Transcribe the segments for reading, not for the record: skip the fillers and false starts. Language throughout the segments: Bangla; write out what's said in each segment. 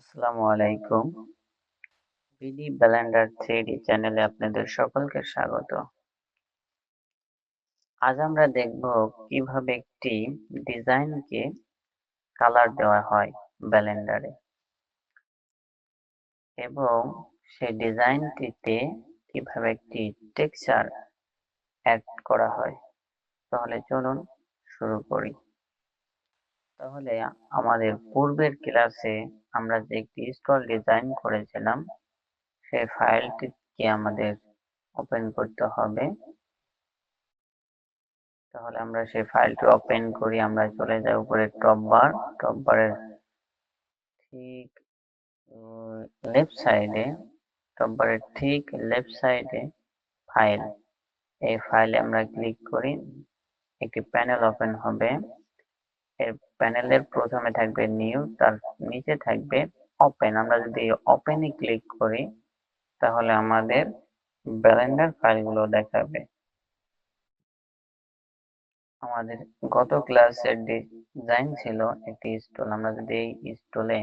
আসসালামু আলাইকুম। বিডি ব্লেন্ডার 3D চ্যানেলে আপনাদের সকলকে স্বাগত। আজ আমরা দেখব কিভাবে একটি ডিজাইনকে কালার দেওয়া হয় ব্লেন্ডারে এবং সেই ডিজাইনটিতে কিভাবে একটি টেক্সচার অ্যাড করা হয়। তাহলে চলুন শুরু করি। তাহলে আমাদের পূর্বের ক্লাসে আমরা যে একটি স্টল ডিজাইন করেছিলাম সেই ফাইলটিকে আমাদের ওপেন করতে হবে। তাহলে আমরা সেই ফাইলটি ওপেন করি। আমরা চলে যাই উপরে টপ বারের ঠিক লেফট সাইডে টপ বারের ঠিক লেফট সাইডে ফাইল, এই ফাইলে আমরা ক্লিক করি। একটি প্যানেল ওপেন হবে। এর প্যানেলের প্রথমে থাকবে নিউ, তার নিচে থাকবে ওপেন। আমরা যদি ওপেনে ক্লিক করি তাহলে আমাদের ব্লেন্ডার ফাইলগুলো দেখাবে। আমাদের গত ক্লাসের ডিজাইন ছিল একটি স্টল। আমরা যদি এই স্টলে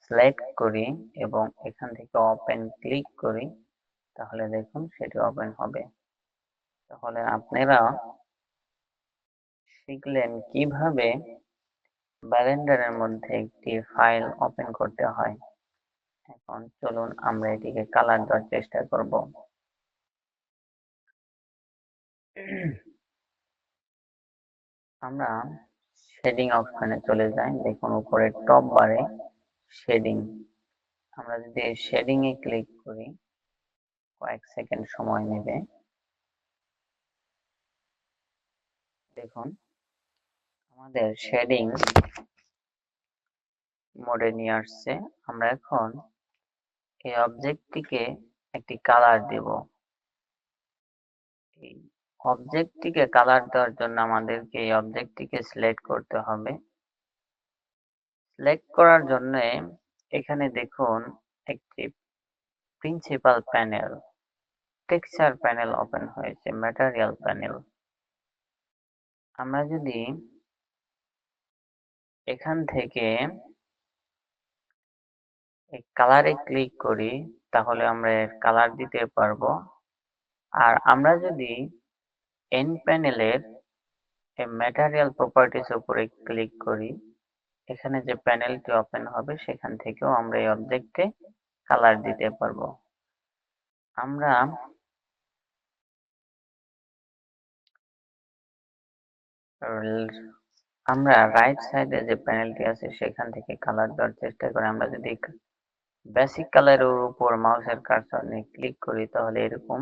সিলেক্ট করি এবং এখান থেকে ওপেন ক্লিক করি তাহলে দেখুন সেটি ওপেন হবে। তাহলে আপনারা শিখলেন কিভাবে ব্লেন্ডারের মধ্যে একটি ফাইল ওপেন করতে হয়। এখন চলুন আমরা এটিকে কালার দেওয়ার চেষ্টা করব। আমরা শেডিং অপশনে চলে যাই। দেখুন উপরে টপ বারে শেডিং। আমরা যদি শেডিং এ ক্লিক করি কয়েক সেকেন্ড সময় নেবে। দেখুন আমাদের শেডিং মোডে নিয়ে আসছে। আমরা এখন এই অবজেক্টটিকে একটি কালার দেব। এই অবজেক্টটিকে কালার দেওয়ার জন্য আমাদেরকে এই অবজেক্টটিকে সিলেক্ট করতে হবে। সিলেক্ট করার জন্য এখানে দেখুন একটি principal panel, texture panel open হয়েছে, ম্যাটেরিয়াল প্যানেল। আমরা যদি এখান থেকে এই কালারে ক্লিক করি তাহলে আমরা এর কালার দিতে পারবো। আর আমরা যদি এন্ড প্যানেলের এই ম্যাটেরিয়াল প্রপার্টিস উপরে ক্লিক করি, এখানে যে প্যানেলটি ওপেন হবে সেখান থেকেও আমরা এই অবজেক্টে কালার দিতে পারবো। আমরা আমরা রাইট সাইডে যে প্যানেলটি আছে সেখান থেকে কালার দেওয়ার চেষ্টা করি। আমরা যদি বেসিক কালারের উপর মাউসের কার্সর নিয়ে ক্লিক করি তাহলে এরকম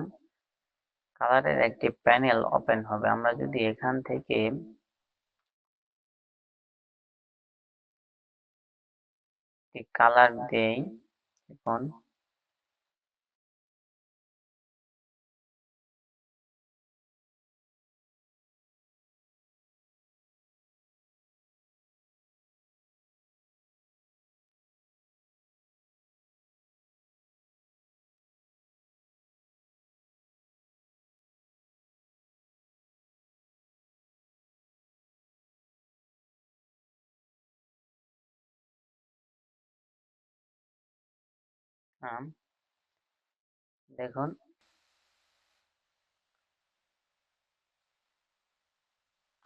কালারের একটি প্যানেল ওপেন হবে। আমরা যদি এখান থেকে কালার দেই, এখন দেখুন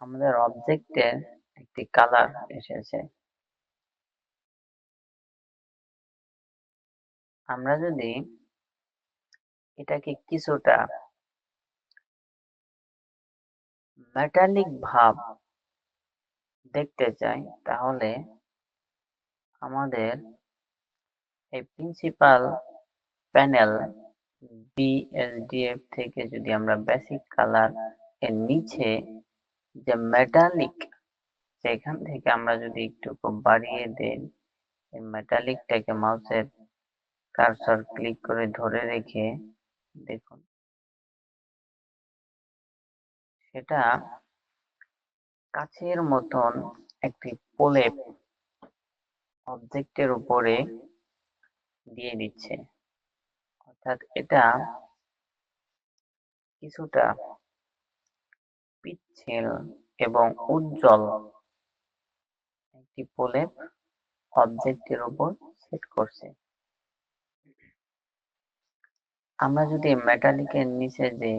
আমাদের অবজেক্টের একটি কালার এসেছে। আমরা যদি এটাকে কিছুটা মেটালিক ভাব দেখতে চাই তাহলে আমাদের এই প্রিন্সিপাল প্যানেল BSDF থেকে যদি আমরা বেসিক কালার এর নিচে যে মেটালিক, সেখান থেকে আমরা যদি একটু বাড়িয়ে দেই, এই মেটালিকটাকে মাউসের কার্সর ক্লিক করে ধরে রেখে দেখুন সেটা কাচের মতন একটি প্রলেপ অবজেক্টের উপরে দিয়ে দিচ্ছে। অর্থাৎ এটা কিছুটা পিচ্ছিল এবং উজ্জ্বল একটি প্রলেপ অবজেক্টের উপর সেট করছে। আমরা যদি মেটালিকের নিচে যে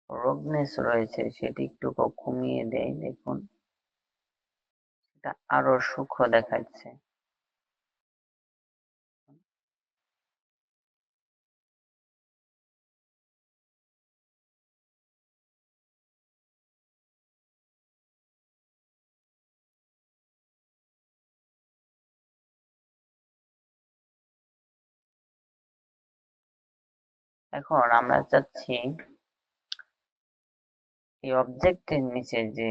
রোগনেস রয়েছে সেটি একটু কমিয়ে দেয়, দেখুন এটা আরো সূক্ষ্ম দেখাচ্ছে। এখন আমরা চাচ্ছি এই অবজেক্টের নিচে যে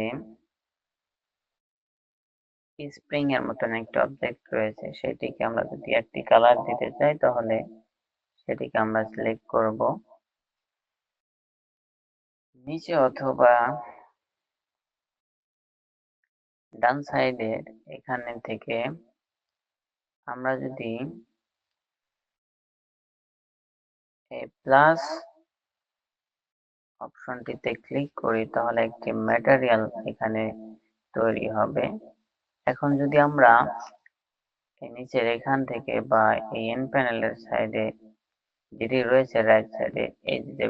স্প্রিং এর মতন একটা অবজেক্ট রয়েছে সেটিকে আমরা যদি একটি কালার দিতে চাই তাহলে সেটিকে আমরা সিলেক্ট করব নিচে অথবা ডান সাইডের এখানে থেকে আমরা যদি এই প্লাস অপশনটিতে ক্লিক করি তাহলে একটি ম্যাটেরিয়াল এখানে তৈরি হবে। এখন যদি আমরা এই নিচের এখান থেকে বা এই এন প্যানেলের সাইডে যেটি রয়েছে রাইট সাইডে এই যে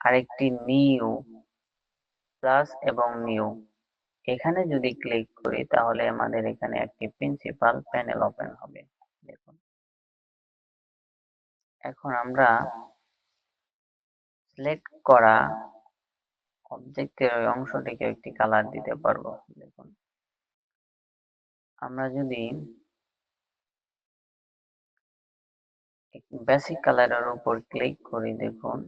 আরেকটি নিউ প্লাস এবং নিউ এখানে যদি ক্লিক করি তাহলে আমাদের এখানে একটি প্রিন্সিপাল প্যানেল ওপেন হবে। দেখুন এখন আমরা সিলেক্ট করা অবজেক্টের ওই অংশটিকে একটি কালার দিতে পারবো। দেখুন আমরা যদি বেসিক কালারের উপর ক্লিক করি, দেখুন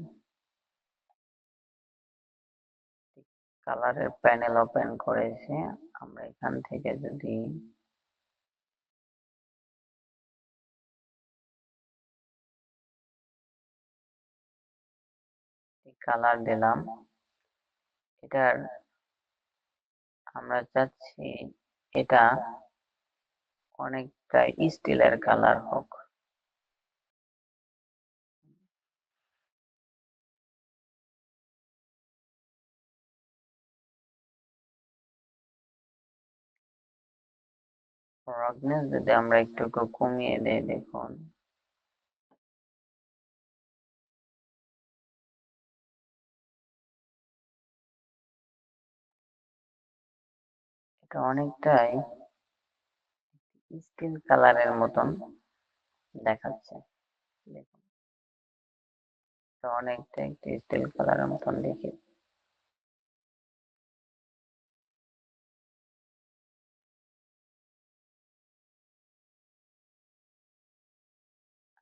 কালারের প্যানেল ওপেন করেছে। আমরা এখান থেকে যদি কালার দিলাম, এটার আমরা চাচ্ছি এটা অনেকটা স্টিলের কালার হোক। রগনেস যদি আমরা একটু কমিয়ে দেই, দেখুন এটা অনেকটাই স্টিল কালারের মতন দেখাচ্ছে। দেখুন এটা অনেকটা একটু স্টিল কালারের মতন দেখি।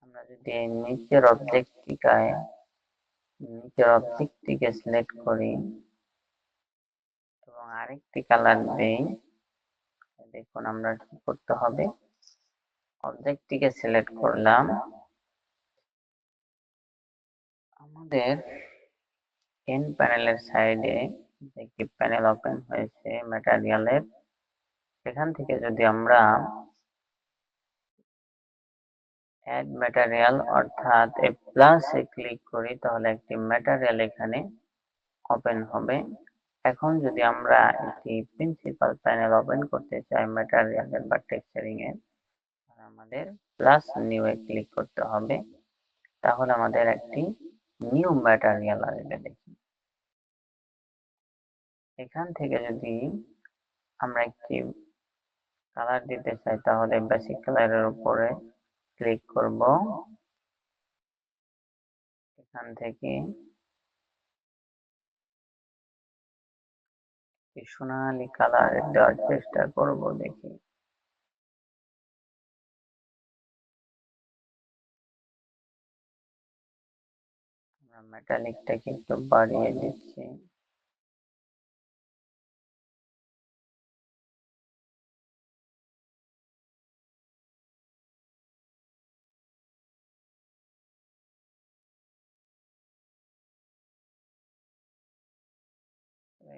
আমরা যদি এই নিচের অবজেক্টটিকে সিলেক্ট করি এবং আরেকটি কালার দেই, দেখুন আমরা কি করতে হবে, অবজেক্টটিকে সিলেক্ট করলাম, আমাদের এন প্যানেলের সাইডে একটি প্যানেল ওপেন হয়েছে ম্যাটেরিয়ালের, সেখান থেকে যদি আমরা অ্যাড ম্যাটেরিয়াল অর্থাৎ এই প্লাসে ক্লিক করি তাহলে একটি ম্যাটেরিয়াল এখানে ওপেন হবে। এখন যদি আমরা একটি প্রিন্সিপাল প্যানেল ওপেন করতে চাই ম্যাটেরিয়ালের বা টেক্সচারিং এর, আমাদের প্লাস নিউ এ ক্লিক করতে হবে, তাহলে আমাদের একটি নিউ ম্যাটেরিয়াল আসবে। দেখি এখান থেকে যদি আমরা একটি কালার দিতে চাই তাহলে বেসিক কালারের উপরে ক্লিক করব, এখান থেকে সোনালী কালার দেওয়ার চেষ্টা করব। দেখি আমরা মেটালিকটাকে একটু বাড়িয়ে দিচ্ছি।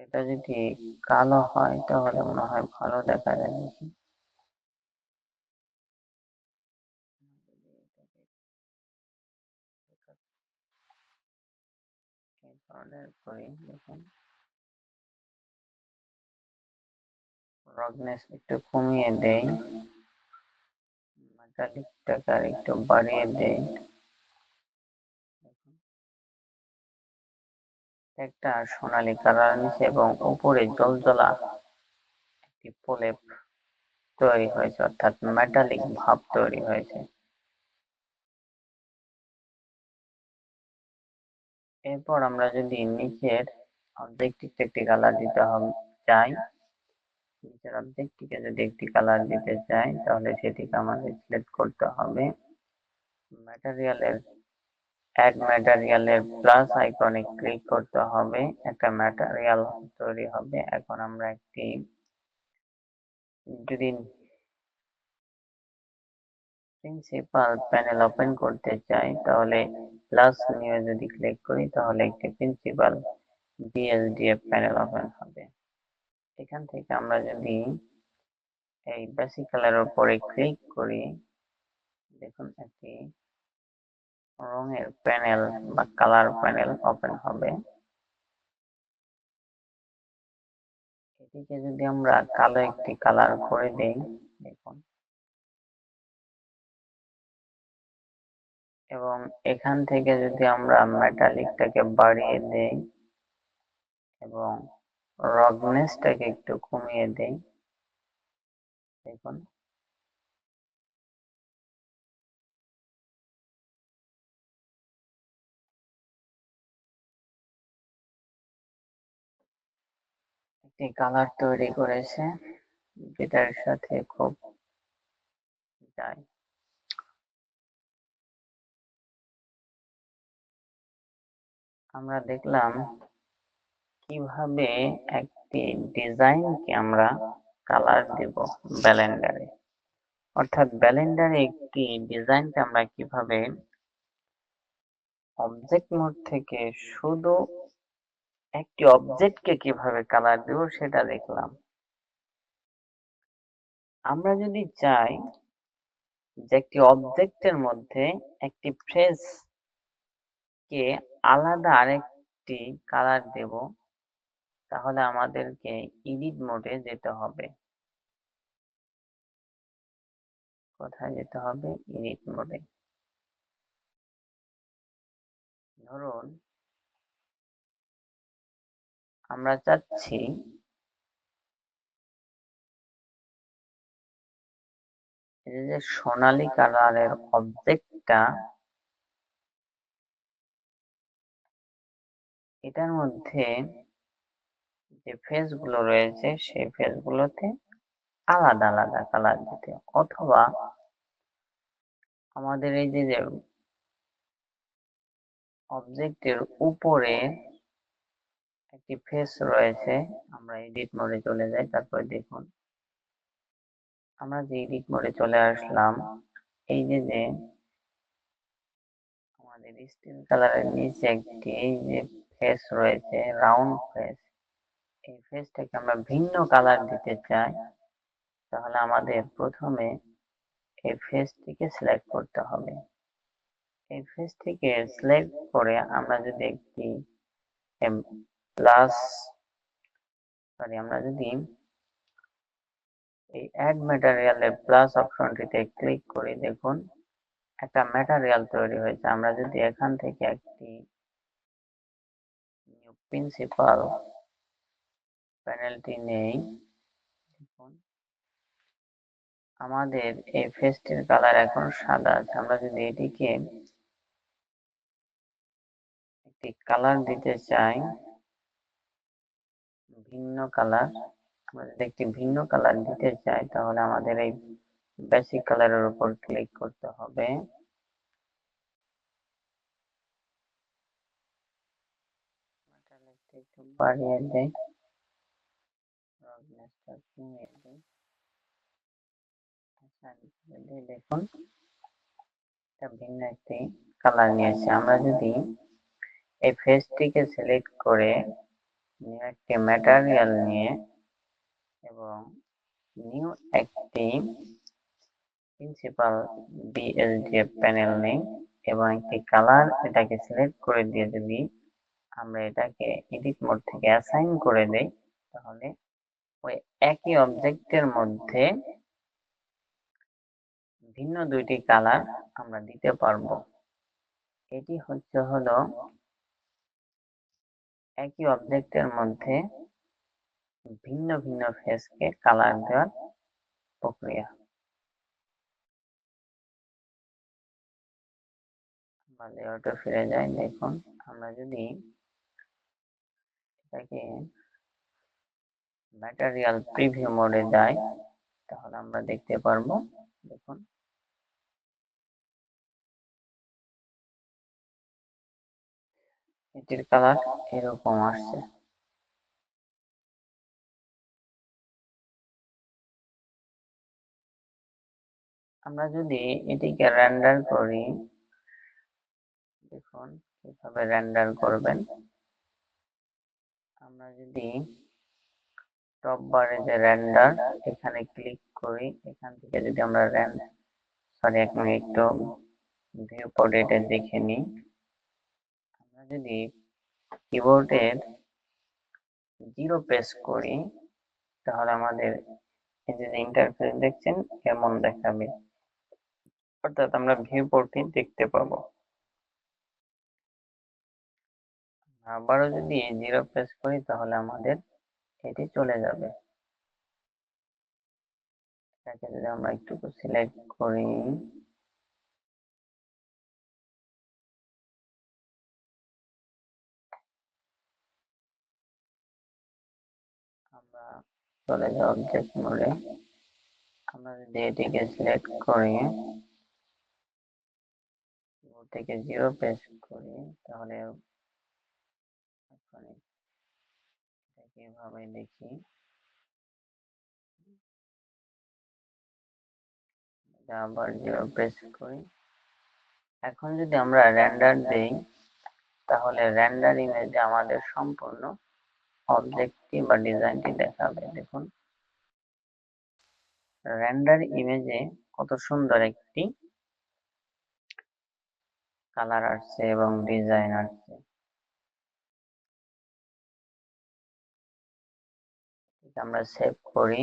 এটা যদি কালো হয় তাহলে মনে হয় ভালো দেখা যায়। দেখি এই ধরনের করি, দেখুন রগনেস একটু কমিয়ে দেই। মেটালিকটাকে আর একটু বাড়িয়ে দেই। একটা সোনালী কালার নিচে এবং উপরে জ্বলজ্বলা একটি প্রলেপ তৈরি হয়েছে, অর্থাৎ মেটালিক ভাব তৈরি হয়েছে। এরপর আমরা যদি নিচের অবজেক্টটিতে একটি কালার দিতে চাই, নিচের অবজেক্টটিকে যদি একটি কালার দিতে চাই, তাহলে সেটিকে আমাদের সিলেক্ট করতে হবে। ম্যাটেরিয়ালের অ্যাড ম্যাটেরিয়ালের প্লাস আইকনে ক্লিক করতে হবে, একটা ম্যাটেরিয়াল তৈরি হবে। এখন আমরা একটি যদি প্রিন্সিপাল প্যানেল ওপেন করতে চাই, তাহলে প্লাস নিয়ে যদি ক্লিক করি, তাহলে একটি প্রিন্সিপাল বিএসডিএফ প্যানেল ওপেন হবে। এখান থেকে আমরা যদি এই বেসিক কালারের উপরে ক্লিক করি, দেখুন একটি রঙের প্যানেল বা কালার প্যানেল ওপেন হবে। এটিকে যদি আমরা কালো একটি কালার করে দেই, দেখুন, এবং এখান থেকে যদি আমরা মেটালিকটাকে বাড়িয়ে দেই এবং রগনেসটাকে একটু কমিয়ে দেই, দেখুন একটি কালার তৈরি করেছে, যেটার সাথে খুব যায়। আমরা দেখলাম কিভাবে একটি ডিজাইনকে আমরা কালার দেব ব্যালেন্ডারে, অর্থাৎ ব্যালেন্ডারে একটি ডিজাইনকে আমরা কিভাবে অবজেক্ট মোড থেকে শুধু একটি অবজেক্টকে কিভাবে কালার দেব সেটা দেখলাম। আমরা যদি চাই যে একটি অবজেক্টের মধ্যে একটি ফেস কে আলাদা আরেকটি কালার দেব, তাহলে আমাদেরকে এডিট মোডে যেতে হবে। কোথায় যেতে হবে? এডিট মোডে। ধরুন আমরা চাচ্ছি এই যে সোনালী কালারের অবজেক্টটা, এটার মধ্যে যে ফেস গুলো রয়েছে সেই ফেস গুলোতে আলাদা আলাদা কালার দিতে, অথবা আমাদের এই যে অবজেক্টের উপরে একটি ফেস রয়েছে, আমরা এডিট মোডে চলে যাই, তারপরে দেখুন আমরা যে এডিট মোডে চলে আসলাম, এই যে আমাদের স্টিল কালারের নিচে একটি এই যে ফেস রয়েছে, রাউন্ড ফেস, এই ফেসটাকে আমরা ভিন্ন কালার দিতে চাই, তাহলে আমাদের প্রথমে এই ফেসটিকে সিলেক্ট করতে হবে। এই ফেসটিকে সিলেক্ট করে আমরা যদি একটি প্লাস আমরা যদি এই অ্যাড ম্যাটেরিয়ালের প্লাস অপশনটিতে ক্লিক করি, দেখুন একটা ম্যাটেরিয়াল তৈরি হয়েছে। আমরা যদি এখান থেকে একটি নিউ প্রিন্সিপাল প্যানেলটি নেই, দেখুন আমাদের এই ফেসটির কালার এখন সাদা আছে। আমরা যদি এটিকে একটি কালার দিতে চাই, ভিন্ন কালার, আমরা যদি একটি ভিন্ন কালার দিতে চাই, তাহলে আমাদের এই বেসিক কালারের উপর ক্লিক করতে হবে। একটু বাড়িয়ে দেই, দেখুন এটা ভিন্ন একটি কালার নিয়েছে। আমরা যদি এই ফেসটিকে সিলেক্ট করে নিউ একটি ম্যাটেরিয়াল নিয়ে এবং নিউ একটি প্রিন্সিপাল বিএসডিএফ প্যানেল নেই এবং একটি কালার এটাকে সিলেক্ট করে দিয়ে যদি আমরা এটাকে এডিট মোড থেকে অ্যাসাইন করে দেই, তাহলে ওই একই অবজেক্টের মধ্যে ভিন্ন দুইটি কালার আমরা দিতে পারবো। এটি হলো একই অবজেক্টের মধ্যে ভিন্ন ভিন্ন ফেসকে কালার দেওয়ার প্রক্রিয়া। বা লেআউটে ফিরে যাই, দেখুন আমরা যদি এটাকে ম্যাটেরিয়াল প্রিভিউ মোডে যাই তাহলে আমরা দেখতে পারবো, দেখুন এটির কালার এরকম আসছে। আমরা যদি এটিকে রেন্ডার করি, দেখুন কিভাবে রেন্ডার করবেন। আমরা যদি টপ বারে যে রেন্ডার এখানে ক্লিক করি, এখান থেকে যদি আমরা এক মিনিট একটু ভিউ পোর্ট এটা দেখে নিই। আমরা যদি কিবোর্ডের 0 প্রেস করি তাহলে আমাদের এই যে ইন্টারফেস দেখছেন এমন দেখাবে, অর্থাৎ আমরা ভিউ পোর্টটি দেখতে পাবো। আবারও যদি 0 প্রেস করি তাহলে আমাদের এটি চলে যাবে। এটাকে যদি আমরা একটু সিলেক্ট করি, আমরা চলে যাই অবজেক্ট মোডে। আমরা যদি এটিকে সিলেক্ট করি থেকে 0 প্রেস করি তাহলে এভাবে দেখি, আবার 0 প্রেস করি। এখন যদি আমরা রেন্ডার দেই তাহলে রেন্ডার ইমেজে আমাদের সম্পূর্ণ অবজেক্টটি বা ডিজাইনটি দেখাবে। দেখুন রেন্ডার ইমেজে কত সুন্দর একটি কালার আসছে এবং ডিজাইন আসছে। আমরা সেভ করি,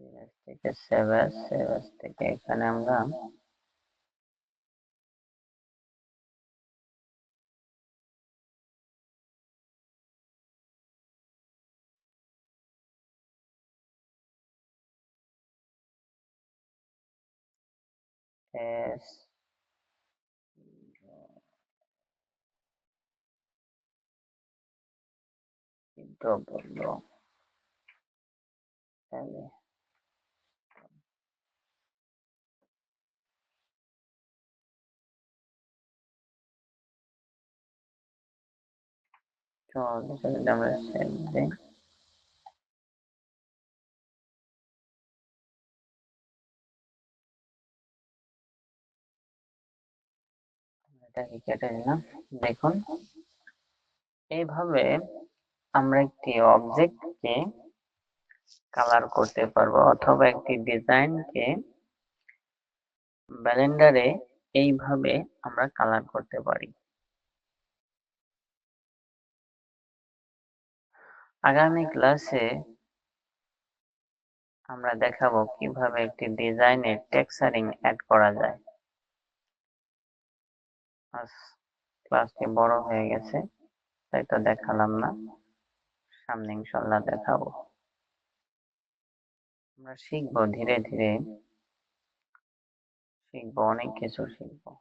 ইমেজ থেকে সেভ অ্যাজ থেকে এখানে আমরা এস ডব্লিউ এল আমরা সেভ দিই। এটাকে কেটে দিলাম। দেখুন এইভাবে আমরা একটি অবজেক্টকে কালার করতে পারবো অথবা একটি ডিজাইনকে ব্লেন্ডারে এইভাবে আমরা কালার করতে পারি। আগামী ক্লাসে আমরা দেখাবো কিভাবে একটি ডিজাইনে টেক্সচারিং অ্যাড করা যায়। আজ ক্লাসটি বড় হয়ে গেছে তাই তো দেখালাম না, সামনে ইনশাল্লাহ দেখাবো। আমরা শিখবো ধীরে ধীরে, শিখবো অনেক কিছু শিখবো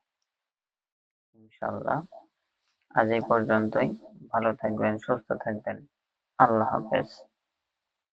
ইনশাল্লাহ। আজ এই পর্যন্তই। ভালো থাকবেন, সুস্থ থাকবেন। আল্লাহ হাফেজ।